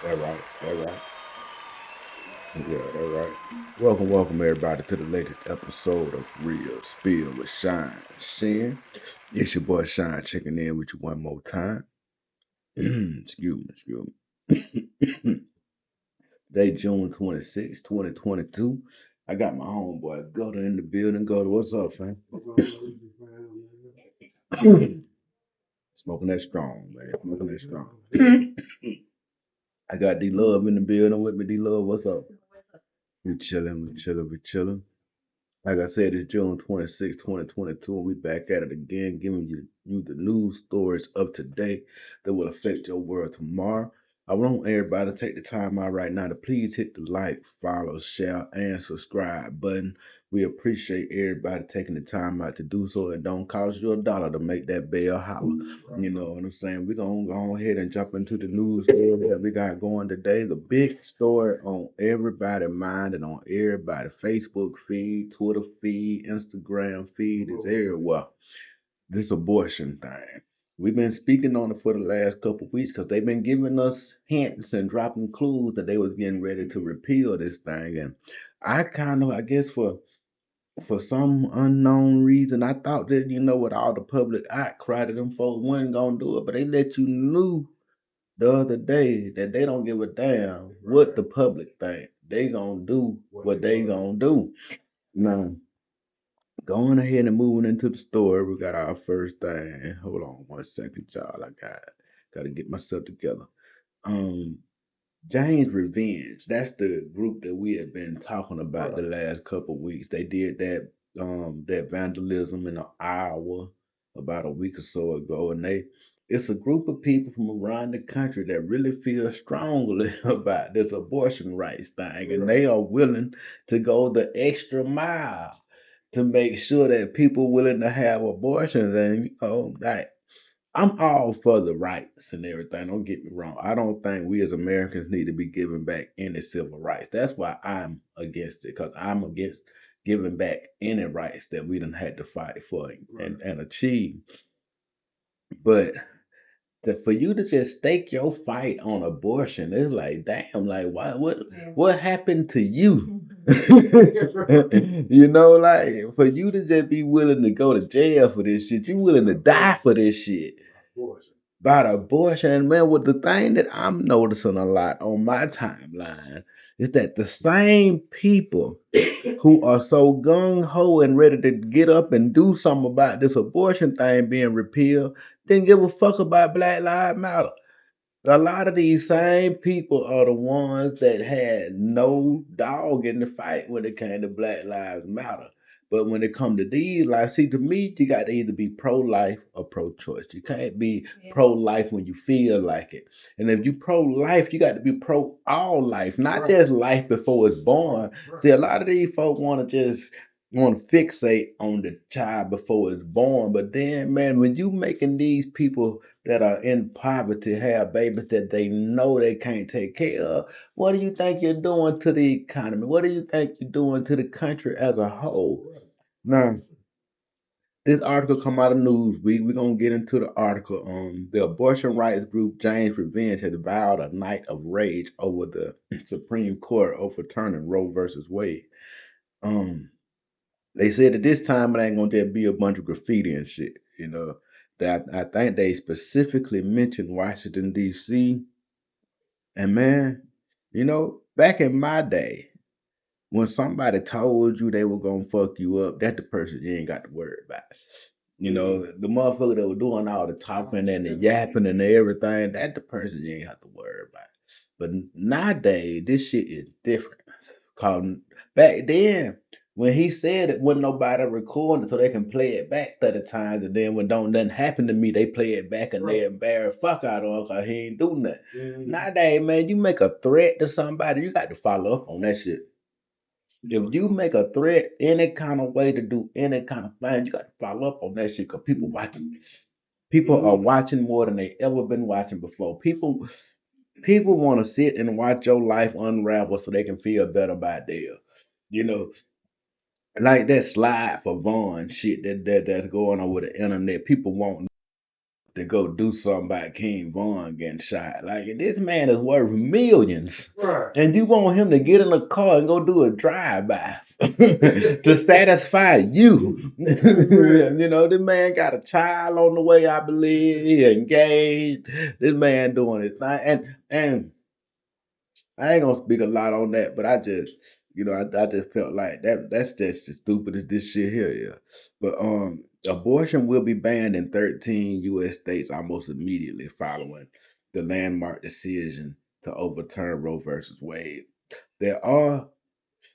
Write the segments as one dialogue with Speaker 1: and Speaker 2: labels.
Speaker 1: That right. That right. Yeah, that right. Welcome everybody to the latest episode of Real Spill with Shine. Shin. It's your boy Shine checking in with you one more time. Excuse me. Today, June 26, 2022. I got my homeboy Gutta in the building. Gutta, what's up, fam? Smoking that strong, man. Smoking that strong. I got D Love in the building with me. D Love, what's up? We chilling. Like I said, it's June 26, 2022, and we back at it again, giving you the news stories of today that will affect your world tomorrow. I want everybody to take the time out right now to please hit the like, follow, share, and subscribe button. We appreciate everybody taking the time out to do so. It don't cost you a dollar to make that bell holler. You know what I'm saying? We're going to go ahead and jump into the news story that we got going today. The big story on everybody's mind and on everybody's Facebook feed, Twitter feed, Instagram feed is everywhere. This abortion thing. We've been speaking on it for the last couple of weeks because they've been giving us hints and dropping clues that they was getting ready to repeal this thing. And I kind of, I guess for some unknown reason, I thought that, with all the public outcry that them folks wasn't gonna do it, but they let you know the other day that they don't give a damn what the public think. They gonna do what they gonna do. Now, going ahead and moving into the story, we got our first thing. Hold on 1 second, y'all. I gotta get myself together. Um, Jane's Revenge. That's the group that we have been talking about the last couple of weeks. They did that vandalism in Iowa about a week or so ago, and it's a group of people from around the country that really feel strongly about this abortion rights thing, and they are willing to go the extra mile to make sure that people willing to have abortions and like I'm all for the rights and everything. Don't get me wrong. I don't think we as Americans need to be giving back any civil rights. That's why I'm against it, because I'm against giving back any rights that we done had to fight for and achieve. But for you to just stake your fight on abortion, it's like, damn, like what happened to you? Like for you to just be willing to go to jail for this shit, you willing to die for this shit about abortion. And man, what the thing that I'm noticing a lot on my timeline is that the same people who are so gung ho and ready to get up and do something about this abortion thing being repealed didn't give a fuck about Black Lives Matter. A lot of these same people are the ones that had no dog in the fight when it came to Black Lives Matter. But when it come to these lives, see, to me, you got to either be pro-life or pro-choice. You can't be pro-life when you feel like it. And if you pro-life, you got to be pro all life, not just life before it's born. See, a lot of these folk want to fixate on the child before it's born. But then, man, when you making these people that are in poverty have babies that they know they can't take care of, what do you think you're doing to the economy? What do you think you're doing to the country as a whole? Now, this article come out of Newsweek. We're gonna get into the article. The abortion rights group Jane's Revenge has vowed a night of rage over the Supreme Court overturning Roe versus Wade. Um, they said at this time it ain't gonna just be a bunch of graffiti and shit. That I think they specifically mentioned Washington D.C. And man, back in my day, when somebody told you they were gonna fuck you up, that the person you ain't got to worry about. The motherfucker that was doing all the talking and the yapping and everything, that the person you ain't have to worry about. But nowadays, this shit is different. Cause back then, when he said it, wasn't nobody recording it so they can play it back 30 times, and then when don't nothing happen to me, they play it back and they embarrass fuck out of him because he ain't do nothing. Nowadays, man, you make a threat to somebody, you got to follow up on that shit. If you make a threat any kind of way to do any kind of thing, you got to follow up on that shit because people watching. People are watching more than they ever been watching before. People want to sit and watch your life unravel so they can feel better about theirs. You know, like that slide for Vaughn shit that's going on with the internet. People want to go do something about King Von getting shot. Like, and this man is worth millions. Right. And you want him to get in a car and go do a drive-by to satisfy you. You know, this man got a child on the way, I believe. He engaged. This man doing his thing. And I ain't gonna speak a lot on that, but I just, I just felt like that's just as stupid as this shit here, yeah. But abortion will be banned in 13 US states almost immediately following the landmark decision to overturn Roe versus Wade. There are,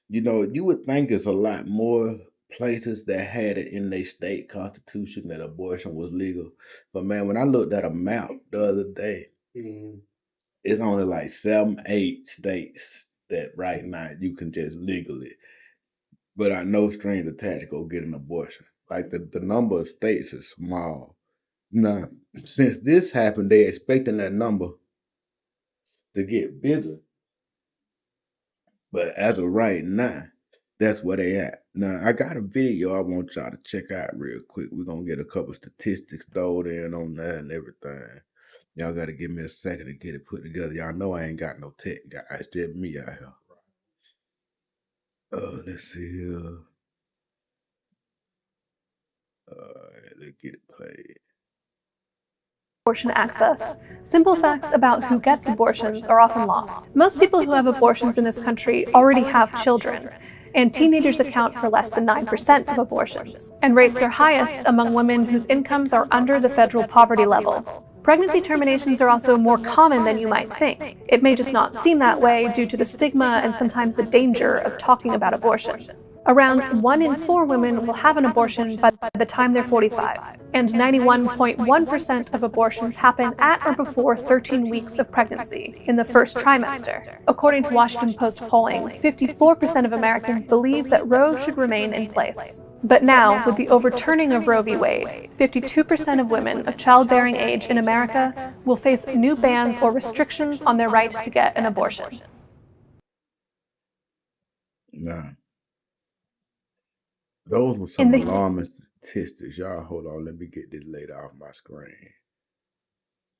Speaker 1: you would think there's a lot more places that had it in their state constitution that abortion was legal. But man, when I looked at a map the other day, it's only like 7, 8 states that right now you can just legally, without no strings attached, go get an abortion. Like the number of states is small. Now, since this happened, they're expecting that number to get bigger. But as of right now, that's where they at. Now, I got a video I want y'all to check out real quick. We're gonna get a couple statistics thrown in on that and everything. Y'all gotta give me a second to get it put together. Y'all know I ain't got no tech guys, just me out here. Let's see here. Let's get it played.
Speaker 2: Abortion access. Simple facts about who gets abortions are often lost. Most people who have abortions in this country already have children, and teenagers account for less than 9% of abortions. And rates are highest among women whose incomes are under the federal poverty level. Pregnancy terminations are also more common than you might think. It may just not seem that way due to the stigma and sometimes the danger of talking about abortions. Around 1 in 4 women will have an abortion by the time they're 45, and 91.1% of abortions happen at or before 13 weeks of pregnancy, in the first trimester. According to Washington Post polling, 54% of Americans believe that Roe should remain in place. But now, with the overturning of Roe v. Wade, 52% of women of childbearing age in America will face new bans or restrictions on their right to get an abortion.
Speaker 1: Nah. Those were some alarming statistics. Y'all hold on, let me get this later off my screen.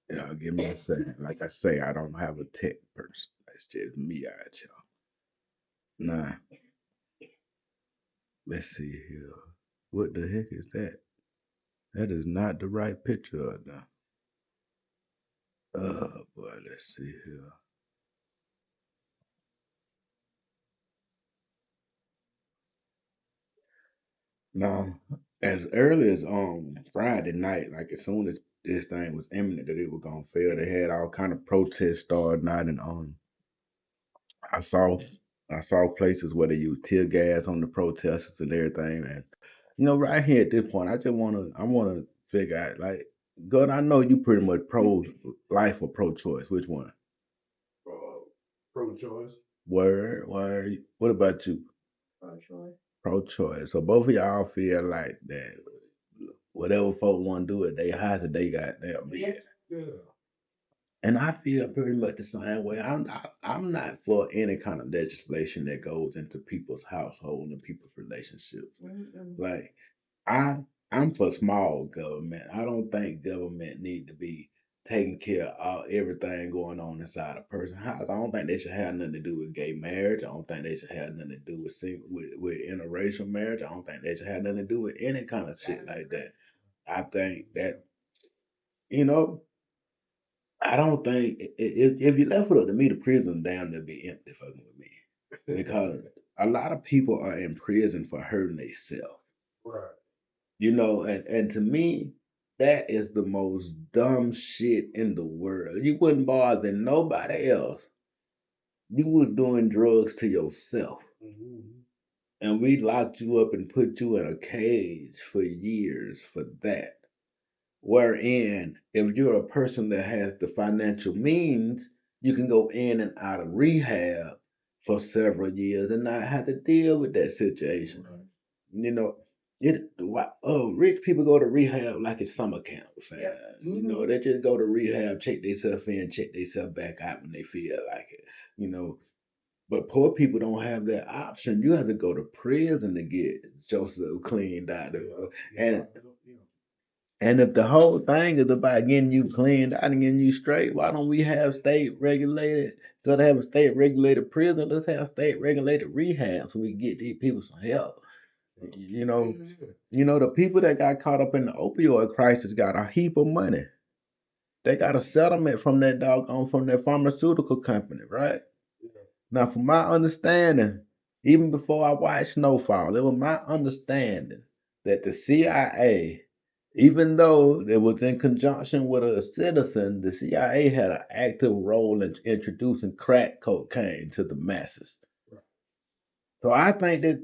Speaker 1: Y'all give me a second. Like I say, I don't have a tech person. That's just me out, y'all. Nah. Let's see here. What the heck is that? That is not the right picture of them. Boy, let's see here. Now, as early as Friday night, like as soon as this thing was imminent that it was gonna fail, they had all kind of protests starting out, and I saw I saw places where they used tear gas on the protesters and everything. And right here at this point, I wanna figure out like, God, I know you pretty much pro life or pro choice. Which one? Pro choice. Word. What about you? Pro choice. Pro choice. So both of y'all feel like that whatever folk want to do at their house that they got them. Yeah. And I feel pretty much the same way. I'm not for any kind of legislation that goes into people's household and people's relationships. Like I I'm for small government. I don't think government need to be taking care of everything going on inside a person's house. I don't think they should have nothing to do with gay marriage. I don't think they should have nothing to do with with interracial marriage. I don't think they should have nothing to do with any kind of shit like that. I think that you know I don't think if you left it up to me, the prison damn near be empty fucking with me. Because a lot of people are in prison for hurting themselves. Right. And to me, that is the most dumb shit in the world. You wouldn't bother nobody else. You was doing drugs to yourself. And we locked you up and put you in a cage for years for that. Wherein, if you're a person that has the financial means, you can go in and out of rehab for several years and not have to deal with that situation. Right. You know, rich people go to rehab like it's summer camp, fam. Yeah. They just go to rehab, check themselves in, check themselves back out when they feel like it. You know, but poor people don't have that option. You have to go to prison to get yourself cleaned out. And And if the whole thing is about getting you cleaned out and getting you straight, why don't we have state regulated? Instead of having state regulated prison, let's have state regulated rehab so we can get these people some help. You know, the people that got caught up in the opioid crisis got a heap of money. They got a settlement from that doggone from that pharmaceutical company, right? Now, from my understanding, even before I watched Snowfall, it was my understanding that the CIA, even though it was in conjunction with a citizen, the CIA had an active role in introducing crack cocaine to the masses. So I think that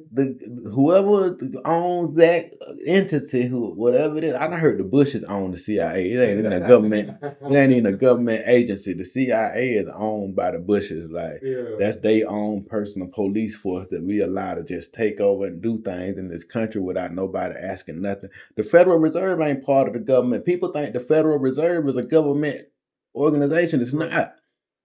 Speaker 1: whoever owns that entity, whatever it is, I done heard the Bushes own the CIA. It ain't even a government. It ain't even a government agency. The CIA is owned by the Bushes. Like that's their own personal police force that we allow to just take over and do things in this country without nobody asking nothing. The Federal Reserve ain't part of the government. People think the Federal Reserve is a government organization. It's not.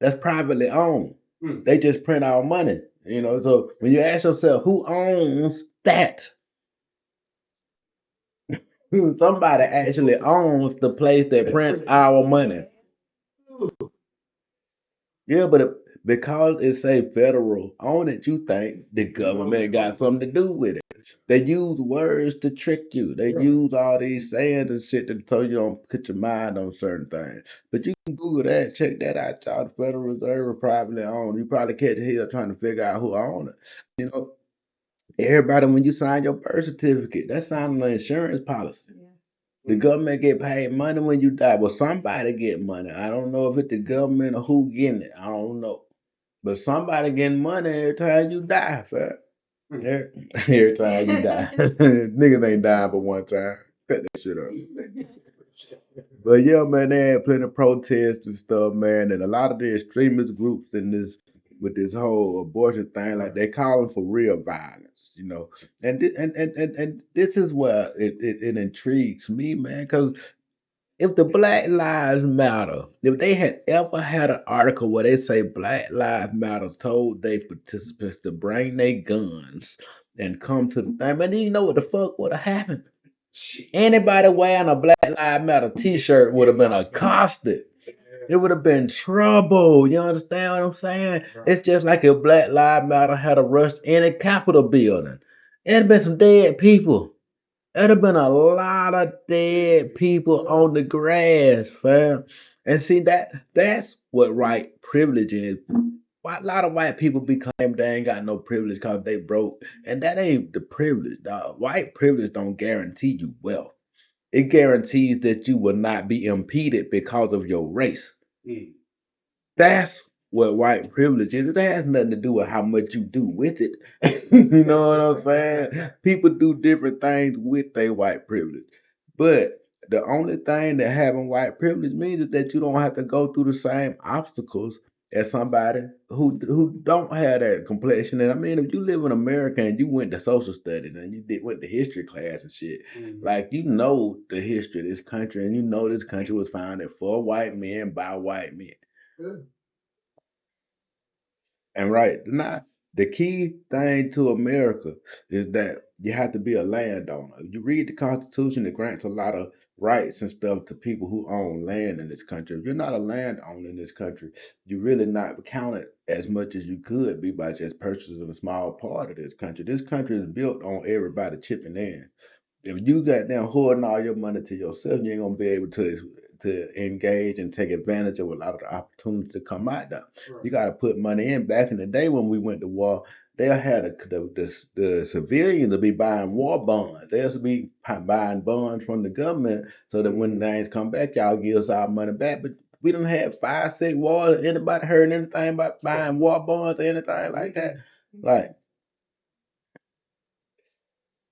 Speaker 1: That's privately owned. They just print our money. So when you ask yourself who owns that, somebody actually owns the place that prints our money. Yeah, but because it say federal on it, you think the government got something to do with it. They use words to trick you. They use all these sayings and shit to so you don't put your mind on certain things. But you can Google that, check that out, y'all. The Federal Reserve is privately owned. You probably catch hell trying to figure out who owns it. You know, everybody, when you sign your birth certificate, that's signing an insurance policy. The government get paid money when you die. Well, somebody get money. I don't know if it's the government or who getting it. I don't know. But somebody getting money every time you die, fam. Every time you die. Niggas ain't dying but one time. Cut that shit up. But yeah, man, they had plenty of protests and stuff, man, and a lot of the extremist groups in this with this whole abortion thing, like they calling for real violence. And this is where it intrigues me, man, because if the Black Lives Matter, if they had ever had an article where they say Black Lives Matter told their participants to bring their guns and come to the thing, man, you know what the fuck would have happened? Anybody wearing a Black Lives Matter t-shirt would have been accosted. It would have been trouble. You understand what I'm saying? It's just like if Black Lives Matter had a rushed in a Capitol building. It'd been some dead people. There'd have been a lot of dead people on the grass, fam. And see that's what white privilege is. A lot of white people be claiming they ain't got no privilege because they broke. And that ain't the privilege, dog. White privilege don't guarantee you wealth. It guarantees that you will not be impeded because of your race. That's what white privilege is. It has nothing to do with how much you do with it. You know what I'm saying? People do different things with their white privilege. But the only thing that having white privilege means is that you don't have to go through the same obstacles as somebody who don't have that complexion. And I mean, if you live in America and you went to social studies and went to history class and shit, like you know the history of this country, and you know this country was founded for white men by white men. And right now, the key thing to America is that you have to be a landowner. You read the Constitution, it grants a lot of rights and stuff to people who own land in this country. If you're not a landowner in this country, you're really not counted as much as you could be by just purchasing a small part of this country. This country is built on everybody chipping in. If you got down hoarding all your money to yourself, you ain't gonna be able to engage and take advantage of a lot of the opportunities to come out there. You got to put money in. Back in the day when we went to war, they had the civilians to be buying war bonds. They used to be buying bonds from the government so that when things come back, y'all give us our money back. But we don't have 5, 6 wars. Anybody heard anything about buying war bonds or anything like that? Like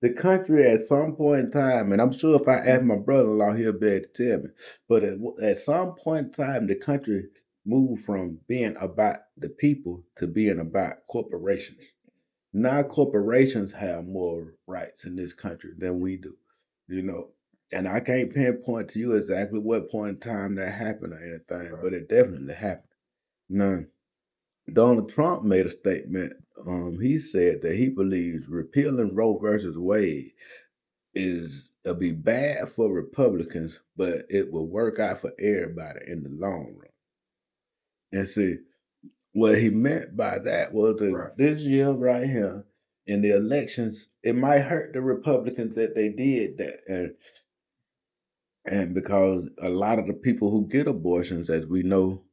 Speaker 1: the country at some point in time, and I'm sure if I ask my brother-in-law, he'll be able to tell me. But at some point in time, the country moved from being about the people to being about corporations. Now corporations have more rights in this country than we do, you know. And I can't pinpoint to you exactly what point in time that happened or anything, but it definitely happened. Now, Donald Trump made a statement. He said that he believes repealing Roe versus Wade is it'll be bad for Republicans, but it will work out for everybody in the long run. And see, what he meant by that was that this year right here in the elections, it might hurt the Republicans that they did that, and because a lot of the people who get abortions, as we know,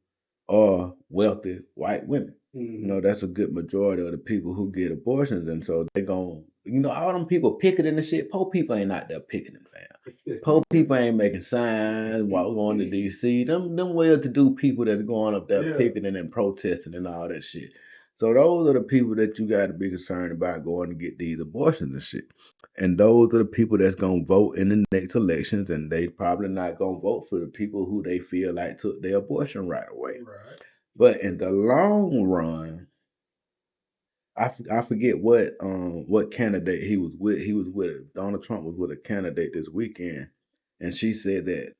Speaker 1: are wealthy white women. You know, that's a good majority of the people who get abortions. And so they're going, all them people picketing and shit, poor people ain't out there picketing, fam. Poor people ain't making signs while going to DC. Them well-to-do people that's going up there picketing and protesting and all that shit. So those are the people that you got to be concerned about going to get these abortions and shit. And those are the people that's gonna vote in the next elections, and they probably not gonna vote for the people who they feel like took their abortion right away. Right. But in the long run, I forget what candidate he was with. He was with Donald Trump was with a candidate this weekend, and she said that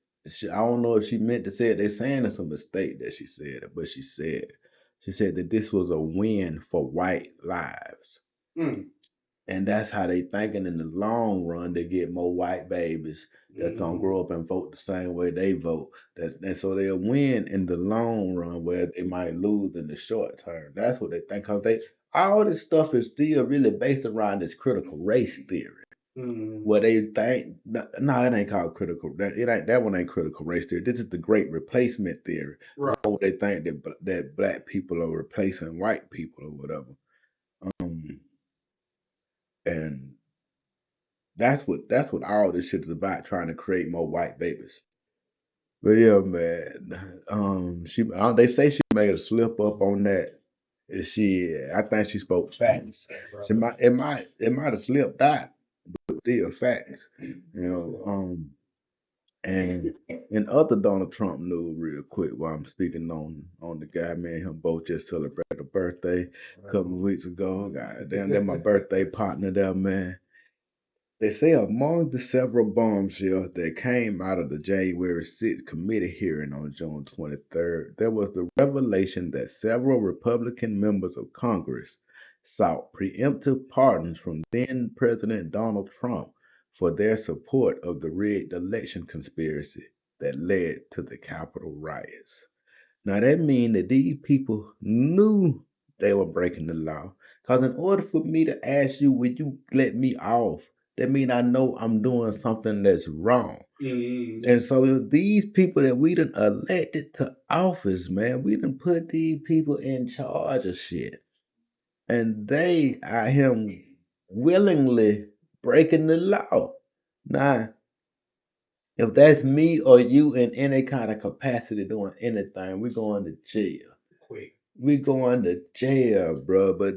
Speaker 1: I don't know if she meant to say it. They're saying it's a mistake that she said it, but she said that this was a win for white lives. And that's how they thinking in the long run. They get more white babies that's gonna grow up and vote the same way they vote. And so they'll win in the long run, where they might lose in the short term. That's what they think. Cause all this stuff is still really based around this critical race theory. Where they think no, it ain't called critical. That one ain't critical race theory. This is the great replacement theory. Right. They think that black people are replacing white people or whatever. And that's what all this shit is about, trying to create more white babies. But yeah, man. They say she made a slip up on that. And I think she spoke facts. It might have slipped out, but still facts. And in other Donald Trump news, real quick, while I'm speaking on the guy, me and him both just celebrated a birthday a couple of weeks ago. God damn, they're my birthday partner there, man. They say among the several bombshells that came out of the January 6th committee hearing on June 23rd, there was the revelation that several Republican members of Congress sought preemptive pardons from then President Donald Trump for their support of the rigged election conspiracy that led to the Capitol riots. Now that means that these people knew they were breaking the law. Because in order for me to ask you, would you let me off? That means I know I'm doing something that's wrong. And so these people that we done elected to office, man, we done put these people in charge of shit. And they are him willingly breaking the law. Now, if that's me or you in any kind of capacity doing anything, we're going to jail. Quick. We going to jail, bro. But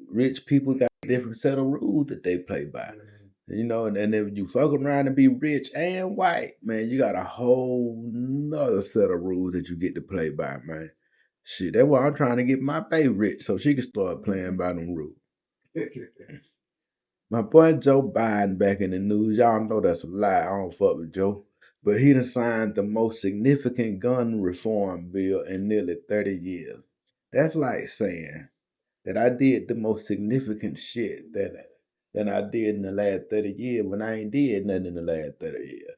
Speaker 1: rich people got a different set of rules that they play by. And if you fuck around and be rich and white, man, you got a whole nother set of rules that you get to play by, man. Shit, that's why I'm trying to get my bae rich so she can start playing by them rules. My boy Joe Biden back in the news. Y'all know that's a lie. I don't fuck with Joe. But he done signed the most significant gun reform bill in nearly 30 years. That's like saying that I did the most significant shit that I did in the last 30 years when I ain't did nothing in the last 30 years.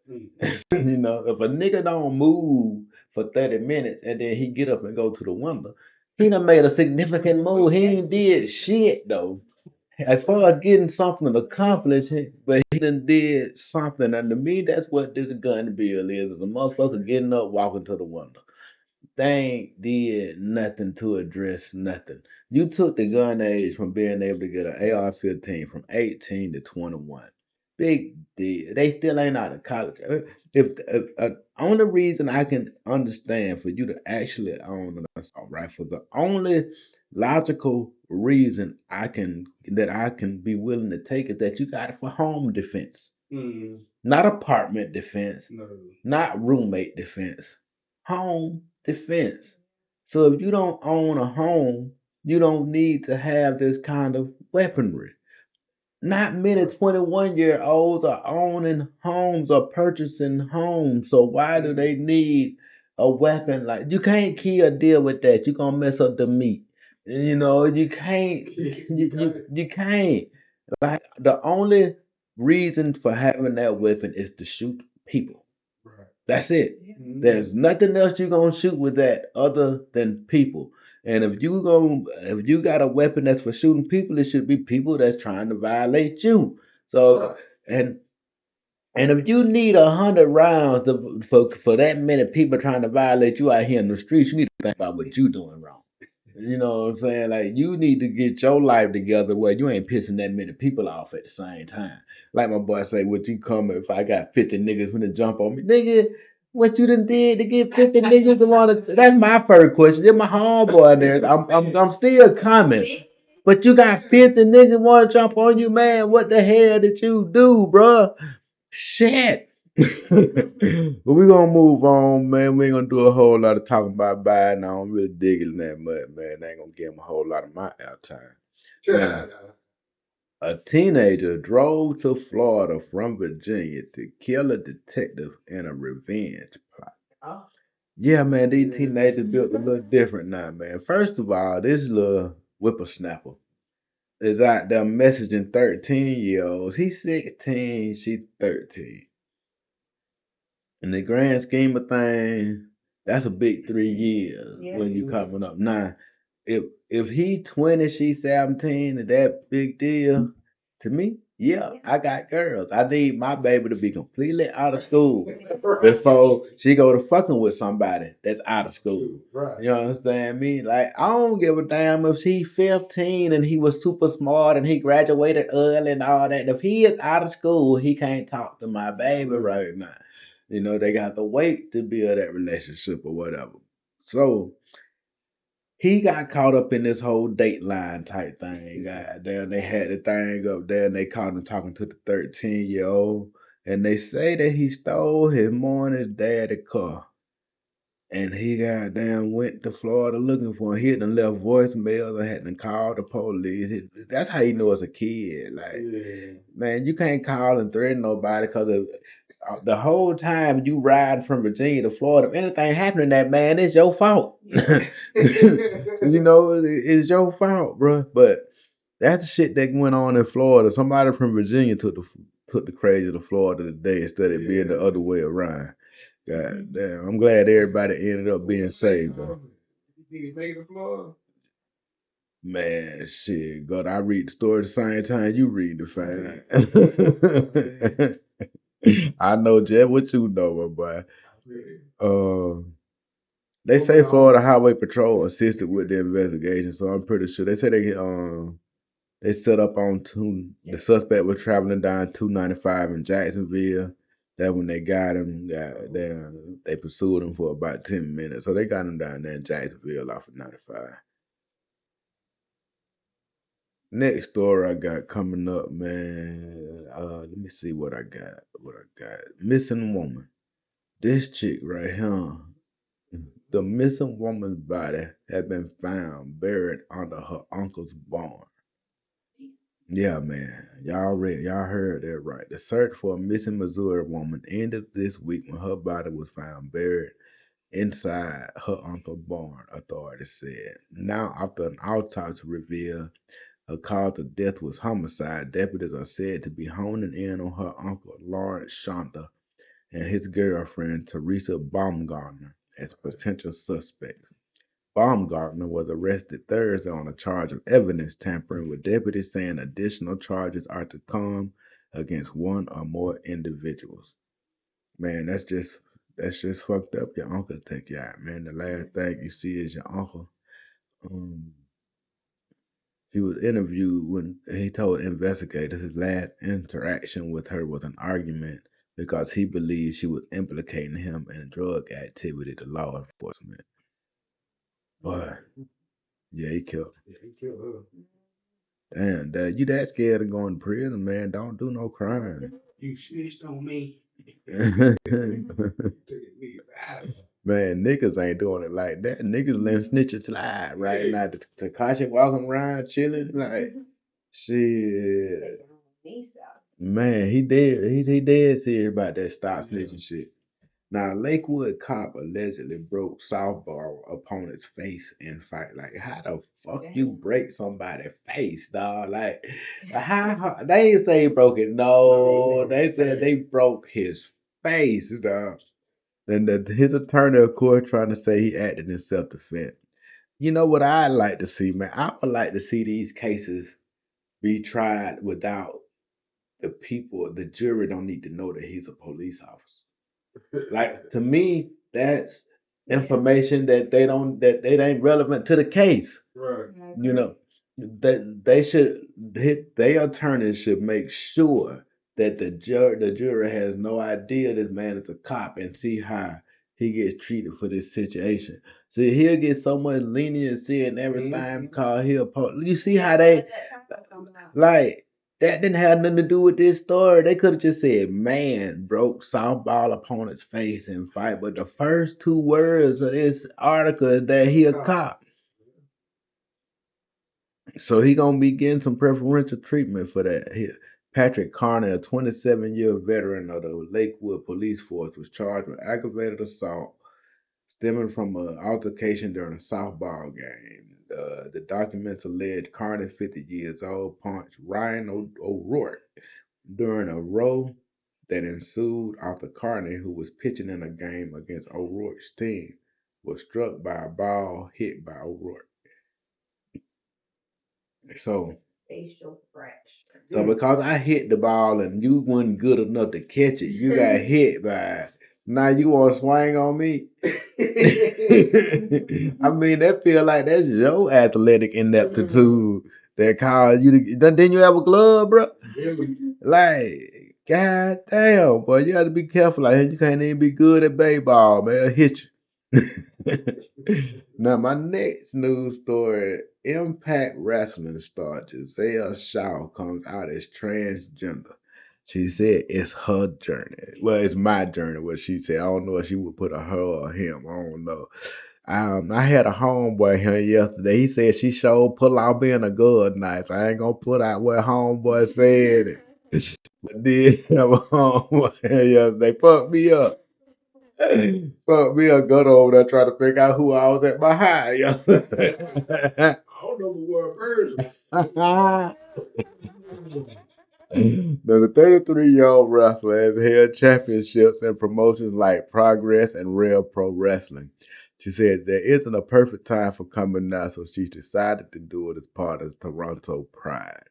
Speaker 1: If a nigga don't move for 30 minutes and then he get up and go to the window, he done made a significant move. He ain't did shit though. As far as getting something accomplished, but he done did something. And to me, that's what this gun bill is a motherfucker getting up, walking to the window. They ain't did nothing to address nothing. You took the gun age from being able to get an AR-15 from 18 to 21. Big deal. They still ain't out of college. If only reason I can understand for you to actually own an assault rifle, the only logical reason I can be willing to take is that you got it for home defense, not apartment defense, not roommate defense, home defense. So if you don't own a home, you don't need to have this kind of weaponry. Not many 21-year-olds are owning homes or purchasing homes. So why do they need a weapon? Like, you can't kill a deer with that. You're gonna mess up the meat. You can't. You can't. Like, the only reason for having that weapon is to shoot people. That's it. There's nothing else you're gonna shoot with that other than people. And if you got a weapon that's for shooting people, it should be people that's trying to violate you. So and and if you need 100 rounds for that many people trying to violate you out here in the streets, you need to think about what you doing wrong. You know what I'm saying? Like you need to get your life together where you ain't pissing that many people off at the same time. Like my boy say, would you come if I got 50 niggas finna jump on me? Nigga, what you done did to get 50 niggas to wanna that's my first question. Then my homeboy there. I'm still coming. But you got 50 niggas wanna jump on you, man. What the hell did you do, bruh? Shit. But we gonna move on, man. We ain't gonna do a whole lot of talking about Biden. I don't really dig it in that much, man. I ain't gonna give him a whole lot of my airtime. Man, a teenager drove to Florida from Virginia to kill a detective in a revenge plot. Yeah, man, these teenagers built a little different now, man. First of all, this little whippersnapper is out there messaging 13-year-olds. He's 16, she's 13. In the grand scheme of things, that's a big 3 years when you coming up. Now, if he 20, she 17, and that big deal to me, yeah, I got girls. I need my baby to be completely out of school before she go to fucking with somebody that's out of school. You understand me? Like I don't give a damn if he 15 and he was super smart and he graduated early and all that. If he is out of school, he can't talk to my baby right now. You know, they got to wait to build that relationship or whatever. So he got caught up in this whole dateline type thing. Goddamn, they had the thing up there and they caught him talking to the 13-year-old. And they say that he stole his mom and his daddy car. And he goddamn went to Florida looking for him. He had done left voicemails and had to call the police. That's how you know as a kid. Like, man, you can't call and threaten nobody because the whole time you ride from Virginia to Florida, if anything happening to that man, it's your fault. You know, it's your fault, bro. But that's the shit that went on in Florida. Somebody from Virginia took the crazy to Florida today instead of being the other way around. God damn. I'm glad everybody ended up being saved, though. Man, shit. God, I read the story the same time you read the fact. I know, Jeff, what you know, my boy. They say Florida Highway Patrol assisted with the investigation, so I'm pretty sure they say they set up on the suspect was traveling down 295 in Jacksonville. That when they got him, goddamn, they pursued him for about 10 minutes. So they got him down there in Jacksonville off of 95. Next story I got coming up, man. Let me see what I got. Missing woman. This chick right here. The missing woman's body had been found buried under her uncle's barn. Yeah, man. Y'all heard that right. The search for a missing Missouri woman ended this week when her body was found buried inside her uncle's barn, authorities said. Now, after an autopsy revealed her cause of death was homicide, deputies are said to be honing in on her uncle Lawrence Shonda and his girlfriend Teresa Baumgartner as potential suspects. Baumgartner was arrested Thursday on a charge of evidence tampering, with deputies saying additional charges are to come against one or more individuals. Man, that's just fucked up. Your uncle take you out, man. The last thing you see is your uncle. Um, he was interviewed when he told investigators his last interaction with her was an argument because he believed she was implicating him in drug activity to law enforcement. Boy, yeah, he killed. Damn, Dad, you that scared of going to prison, man? Don't do no crime. You snitched on me. Man, niggas ain't doing it like that. Niggas letting snitches slide right now. Takashi walking around chilling like shit. Man, he dead. He dead serious about that stop snitching shit. Now, Lakewood cop allegedly broke softball opponent's face in fight. Like, how the fuck you break somebody's face, dog? Like, how they ain't say he broke it. No, they said they broke his face, dog. And his attorney, of course, trying to say he acted in self-defense. You know what I'd like to see, man? I would like to see these cases be tried without the people, the jury don't need to know that he's a police officer. Like to me, that's information that they don't that it ain't relevant to the case. Right. You know, that they should their attorney should make sure that the jury has no idea this man is a cop and see how he gets treated for this situation. See, he'll get so much leniency and everything because he'll you see how they like that didn't have nothing to do with this story. They could have just said, man broke softball opponent's face in fight. But the first two words of this article is that he a cop. So he gonna be getting some preferential treatment for that. Here. Patrick Carney, a 27-year veteran of the Lakewood Police Force, was charged with aggravated assault stemming from an altercation during a softball game. The documents allege Carney, 50 years old, punched Ryan O'Rourke during a row that ensued after Carney, who was pitching in a game against O'Rourke's team, was struck by a ball hit by O'Rourke. So, so because I hit the ball and you wasn't good enough to catch it, you got hit by it. Now you want to swing on me? I mean, that feel like that's your athletic ineptitude that caused you to. Didn't you have a glove, bro? Like, god damn, boy, you got to be careful. Like, you can't even be good at baseball, man. It'll hit you. Now, my next news story: Impact Wrestling star Giselle Shaw comes out as transgender. She said it's her journey. Well, it's my journey. What she said, I don't know if she would put a her or him. I don't know. I had a homeboy here yesterday. He said she showed pull out being a good night. So I ain't gonna put out what homeboy said. But did have a homeboy here yesterday. Fuck me up. Fuck me up. Go over there trying to figure out who I was at my high yesterday. I don't know what person. Now, the 33-year-old wrestler has held championships and promotions like Progress and Real Pro Wrestling. She said there isn't a perfect time for coming out, so she decided to do it as part of Toronto Pride.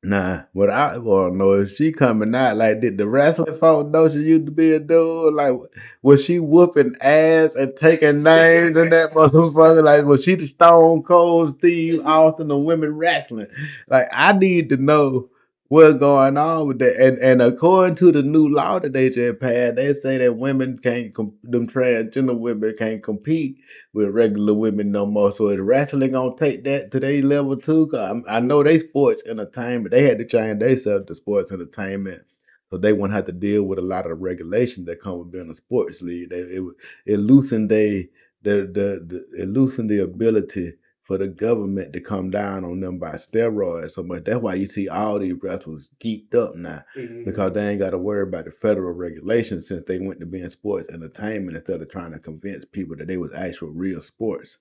Speaker 1: Nah, what I want to know is she coming out like did the wrestling folk know she used to be a dude? Like was she whooping ass and taking names and that motherfucker? Like was she the Stone Cold Steve Austin of women wrestling? Like I need to know what's going on with that. And according to the new law that they just passed, they say that women can't them transgender women can't compete with regular women no more. So is wrestling gonna take that to their level too? 'Cause I know they sports entertainment. They had to change themselves to sports entertainment, so they won't have to deal with a lot of the regulations that come with being a sports league. It loosened it loosened the ability for the government to come down on them by steroids so much. That's why you see all these wrestlers geeked up now because they ain't got to worry about the federal regulations since they went to being sports entertainment instead of trying to convince people that they was actual real sports.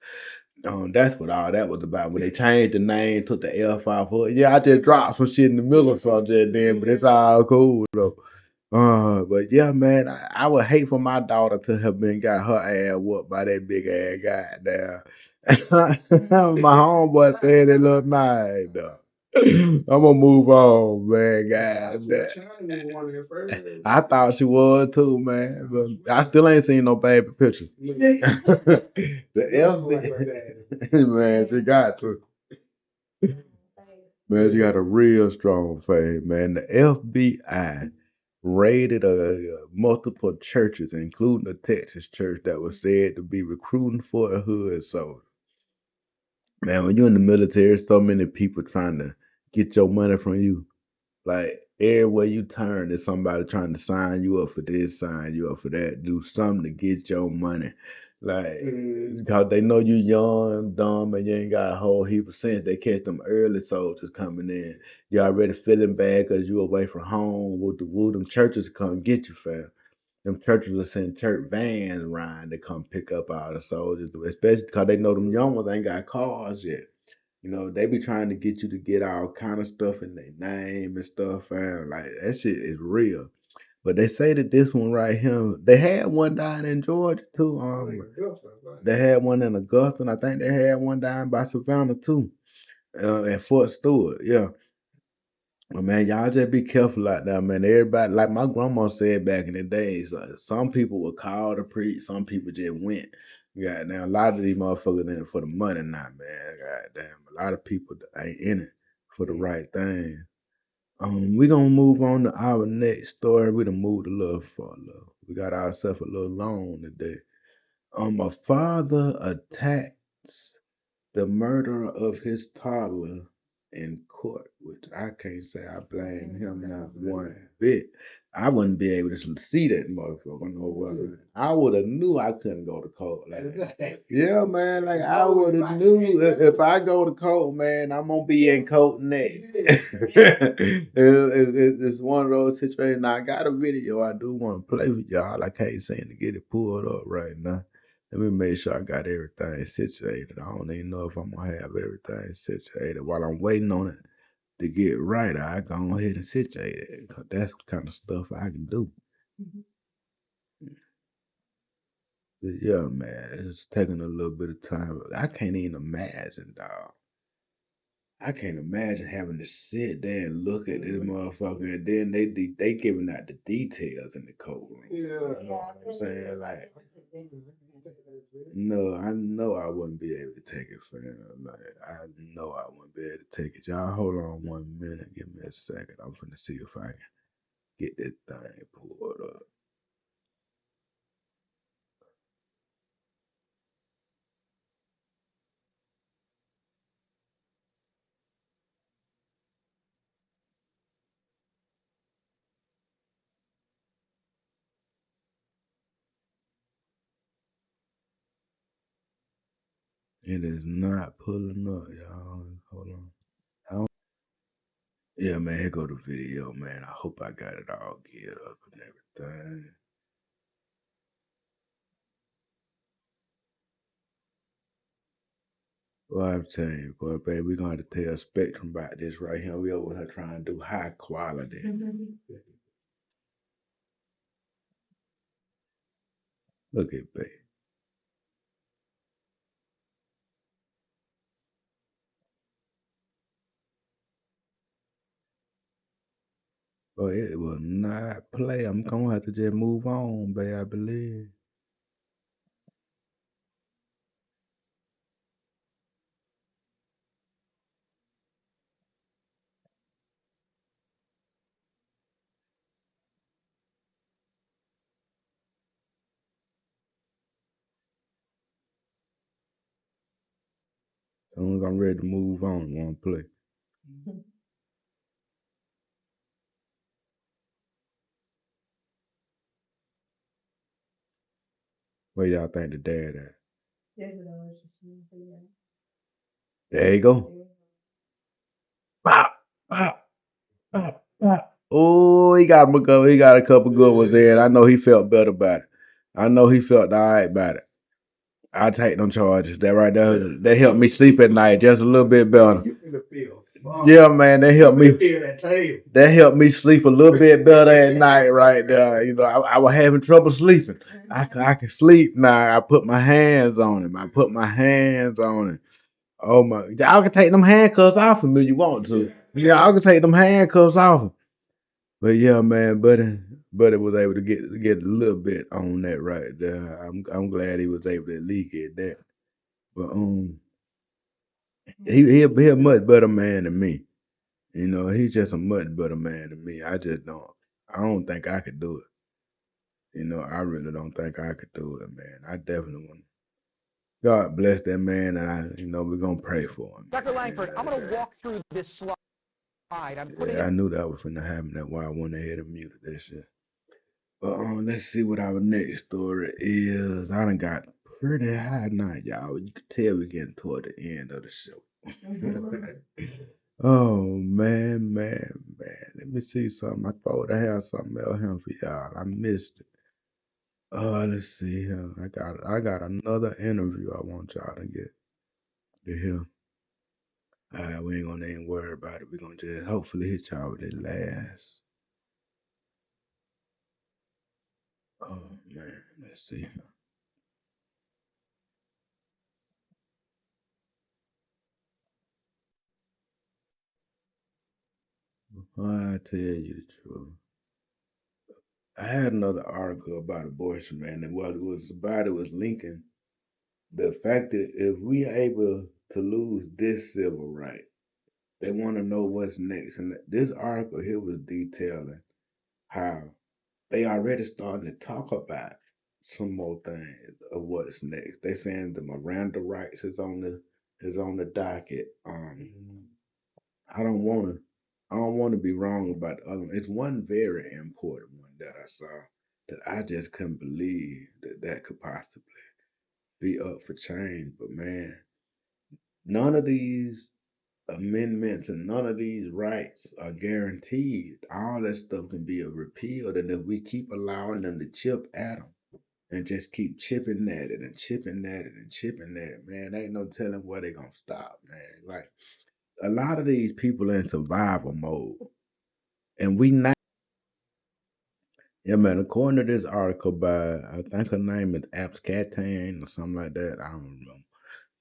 Speaker 1: That's what all that was about. When they changed the name, took the F off of it. Yeah, I just dropped some shit in the middle of something then, but it's all cool though. But yeah, man, I would hate for my daughter to have been got her ass whooped by that big ass guy there. My homeboy said it looked nice though. I'm gonna move on, man. I thought she was too, man. But I still ain't seen no baby picture. The FB, man, she got to. Man, she got a real strong faith, man. The FBI raided multiple churches, including a Texas church that was said to be recruiting for a hood soldier. Man, when you're in the military, so many people trying to get your money from you. Like everywhere you turn, there's somebody trying to sign you up for this, sign you up for that, do something to get your money. Like, because they know you young, dumb, and you ain't got a whole heap of sense. They catch them early soldiers coming in. You already feeling bad because you away from home. With the woo, them churches come get you, fam. Them churches will send church vans around to come pick up all the soldiers, especially because they know them young ones ain't got cars yet. They be trying to get you to get all kind of stuff in their name and stuff, and like that shit is real. But they say that this one right here, they had one down in Georgia too. They had one in Augusta, and I think they had one down by Savannah too, at Fort Stewart. Yeah. But man, y'all just be careful out there, man. Everybody, like my grandma said back in the days, some people were called to preach, some people just went. Goddamn, a lot of these motherfuckers in it for the money now, man. Goddamn, a lot of people ain't in it for the right thing. We gonna move on to our next story. We done moved a little further. We got ourselves a little long today. A father attacks the murder of his toddler in court, which I can't say I blame him not one bit. I wouldn't be able to see that motherfucker no well. I would have knew I couldn't go to court. Like, yeah, man. Like I would have knew if I go to court, man, I'm gonna be in court next. It's one of those situations. Now, I got a video I do want to play with y'all. I can't seem to get it pulled up right now. Let me make sure I got everything situated. I don't even know if I'm gonna have everything situated. While I'm waiting on it to get right, I go ahead and situate it. 'Cause that's the kind of stuff I can do. But yeah, man, it's taking a little bit of time. I can't even imagine, dog. I can't imagine having to sit there and look at this motherfucker, and then they giving out the details in the courtroom. Yeah, you know what I'm saying? Like, no, I know I wouldn't be able to take it, fam. Like, I know I wouldn't be able to take it. Y'all hold on 1 minute. Give me a second. I'm finna see if I can get this thing pulled up. It is not pulling up, y'all. Hold on. I don't- Yeah, man, here go the video, man. I hope I got it all geared up and everything. Well, I'm telling you, boy, baby, we're gonna have to tell Spectrum about this right here. We over here trying to do high quality. Look at baby. Oh, it will not play. I'm gonna have to just move on, babe, I believe. As soon as I'm ready to move on, I'm gonna play. Where y'all think the dad at? There you go. Pop, pop, pop, pop. Oh, he got a couple good ones in. I know he felt better about it. I know he felt all right about it. I take them charges. That right there, they helped me sleep at night just a little bit better. Yeah, man, they helped me. That helped me sleep a little bit better at night, right there. I was having trouble sleeping. I can sleep now. I put my hands on him. I put my hands on him. Oh my! Y'all can take them handcuffs off him if you want to. Yeah, I can take them handcuffs off him. But yeah, man, buddy was able to get a little bit on that right there. I'm glad he was able to at least get that. But he a much better man than me. He's just a much better man than me. I don't think I could do it. I really don't think I could do it, man. I definitely want. God bless that man, and we're gonna pray for him.
Speaker 3: Dr. Langford, I'm going to walk through this slide.
Speaker 1: Yeah, I knew that was finna happen. That's why I went ahead and muted that shit. But let's see what our next story is. I done got pretty high now, y'all. You can tell we're getting toward the end of the show. Oh man. Let me see something. I thought I had something else here for y'all. I missed it. Let's see here. I got another interview I want y'all to get to hear. We ain't gonna even worry about it. We're gonna just hopefully hit y'all with it last. Oh man, let's see. I tell you the truth. I had another article about abortion, man, and what it was about it was linking the fact that if we are able to lose this civil right, they want to know what's next. And this article here was detailing how they already starting to talk about some more things of what's next. They saying the Miranda rights is on the docket. I don't wanna I don't wanna be wrong about the other one. It's one very important one that I saw that I just couldn't believe that could possibly be up for change. But man, none of these amendments and none of these rights are guaranteed. All that stuff can be repealed, and if we keep allowing them to chip at them and just keep chipping at it and chipping at it and chipping at it, man, ain't no telling where they gonna stop, man. Like a lot of these people in survival mode, and we not. Yeah, man. According to this article by I think her name is Apps Catane or something like that. I don't remember,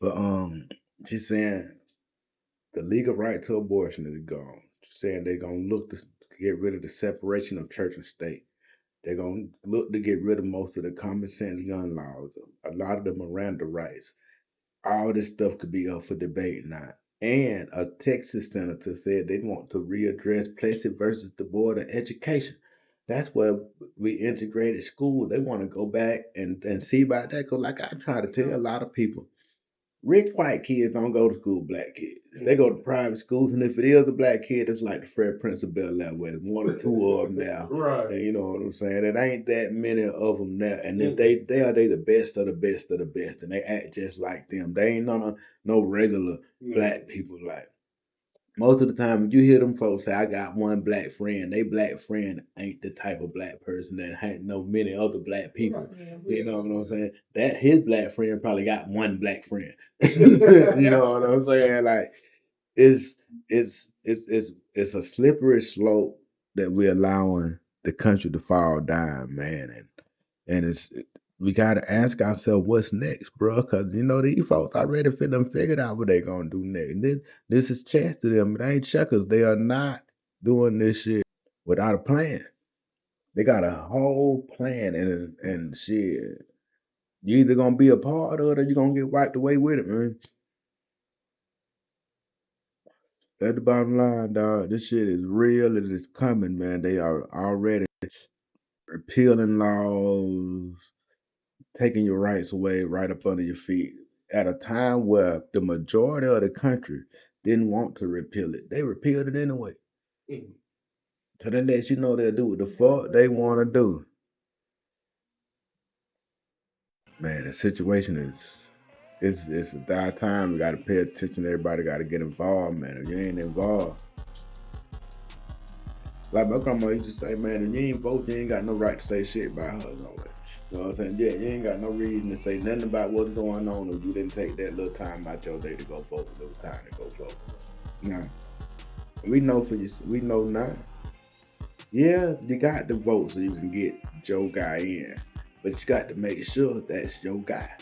Speaker 1: but she's saying the legal right to abortion is gone. She's saying they're gonna look to get rid of the separation of church and state. They're gonna look to get rid of most of the common sense gun laws, a lot of the Miranda rights. All this stuff could be up for debate now. And a Texas senator said they want to readdress Plessy versus the Board of Education. That's where we integrated school. They want to go back and see about that. Because, like I try to tell a lot of people, rich white kids don't go to school, black kids. They go to private schools, and if it is a black kid, it's like the Fred Prince of Bel Air, where there's one or two of them now. Right. And you know what I'm saying? It ain't that many of them there. And if they the best of the best of the best, and they act just like them. They ain't no regular black people like. Most of the time, when you hear them folks say, "I got one black friend," they black friend ain't the type of black person that ain't know many other black people. You know what I'm saying? That his black friend probably got one black friend. You know what I'm saying? Like it's it's a slippery slope that we're allowing the country to fall down, man, and we got to ask ourselves what's next, bro. Because you know these folks already figured out what they gonna do next. This is chess to them. It ain't checkers. They are not doing this shit without a plan. They got a whole plan, and shit. You either gonna be a part of it or you gonna get wiped away with it, man. That's the bottom line, dog. This shit is real. It is coming, man. They are already repealing laws, taking your rights away right up under your feet at a time where the majority of the country didn't want to repeal it. They repealed it anyway. So that lets you know they'll do what the fuck they want to do. Man, the situation is it's a dire time. We got to pay attention. Everybody got to get involved, man. If you ain't involved, like my grandma used to say, man, if you ain't vote, you ain't got no right to say shit about her. No way. You know what I'm saying? Yeah, you ain't got no reason to say nothing about what's going on if you didn't take that little time out your day to go vote. A little time to go vote. Now, we know we know now. Yeah, you got to vote so you can get Joe guy in, but you got to make sure that's your guy.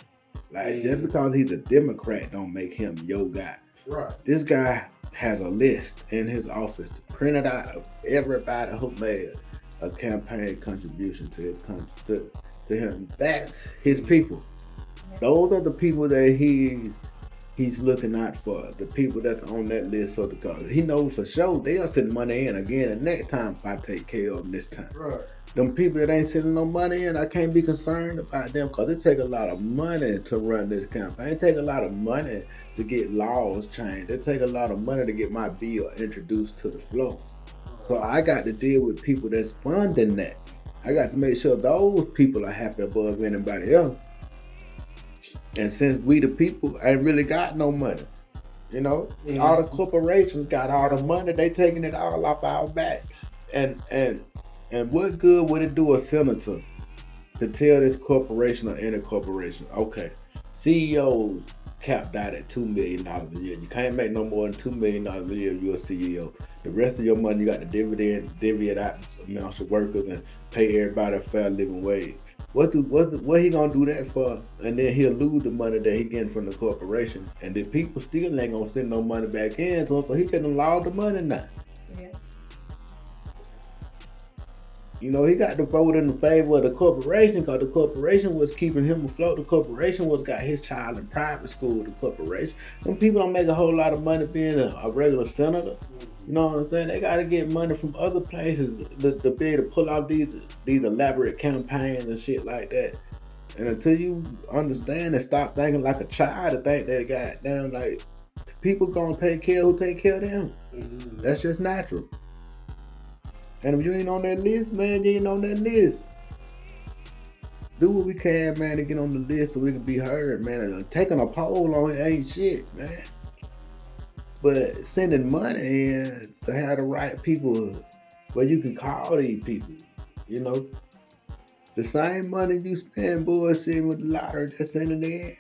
Speaker 1: Like just because he's a Democrat, don't make him your guy. Right. This guy has a list in his office printed out of everybody who made a campaign contribution to his country, to him. That's his people. Those are the people that he's looking out for. The people that's on that list, so because he knows for sure they'll send money in again the next time if I take care of them this time. Right. Them people that ain't sending no money in, I can't be concerned about them because it take a lot of money to run this campaign. It take a lot of money to get laws changed. It take a lot of money to get my bill introduced to the floor. So I got to deal with people that's funding that. I got to make sure those people are happy above anybody else. And since we the people ain't really got no money, you know, all the corporations got all the money, they taking it all off our back. And what good would it do a senator to tell this corporation or any corporation, okay, CEOs capped out at $2 million a year. You can't make no more than $2 million a year if you're a CEO. The rest of your money you got to divvy it out amongst your workers and pay everybody a fair living wage. What he gonna do that for? And then he'll lose the money that he getting from the corporation, and then people still ain't gonna send no money back in to him, so he just lost the money now.
Speaker 4: Yeah.
Speaker 1: You know, he got to vote in the favor of the corporation because the corporation was keeping him afloat. The corporation was got his child in private school. The corporation. Them people don't make a whole lot of money being a regular senator. You know what I'm saying? They got to get money from other places to be able to pull off these elaborate campaigns and shit like that. And until you understand and stop thinking like a child to think that goddamn like people gonna take care of who take care of them. Mm-hmm. That's just natural. And if you ain't on that list, man, you ain't on that list. Do what we can, man, to get on the list so we can be heard, man. And taking a poll on it ain't shit, man. But sending money in to have the right people where you can call these people, you know. The same money you spend bullshitting with the lottery, just send it in.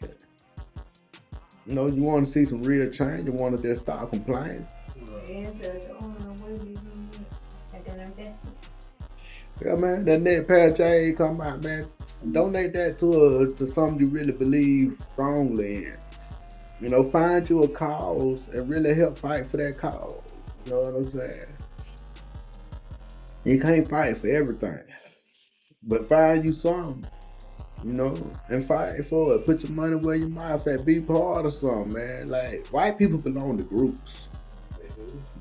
Speaker 1: You know, you want to see some real change, you want to just start complaining. Yeah, man, that net patch ain't come out, man. Donate that to something you really believe strongly in. You know, find you a cause and really help fight for that cause. You know what I'm saying? You can't fight for everything, but find you something, you know, and fight for it. Put your money where your mouth at. Be part of something, man. Like, white people belong to groups.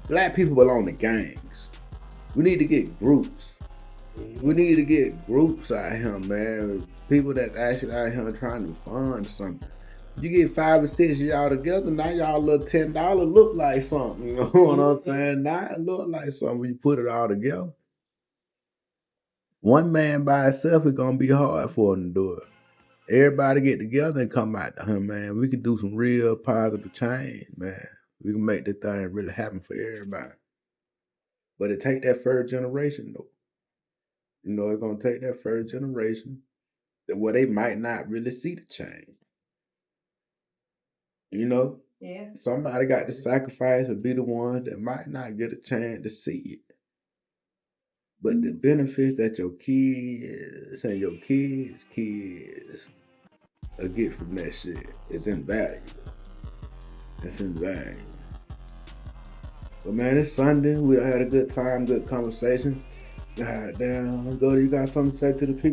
Speaker 1: Black people belong to gangs. We need to get groups. We need to get groups out here, man. People that's actually out here trying to fund something. You get 5 or 6 of y'all together, now y'all little $10 look like something. You know what I'm saying? Now it look like something when you put it all together. One man by himself is gonna be hard for him to do it. Everybody get together and come out to him, man. We can do some real positive change, man. We can make this thing really happen for everybody. But it take that first generation though. You know, it's gonna take that first generation where they might not really see the change. You know?
Speaker 4: Yeah.
Speaker 1: Somebody got to sacrifice or be the one that might not get a chance to see it. But the benefits that your kids and your kids' kids will get from that shit is invaluable. It's invaluable. But man, it's Sunday. We had a good time, good conversation. God damn, Gutta, you got something to say to the people?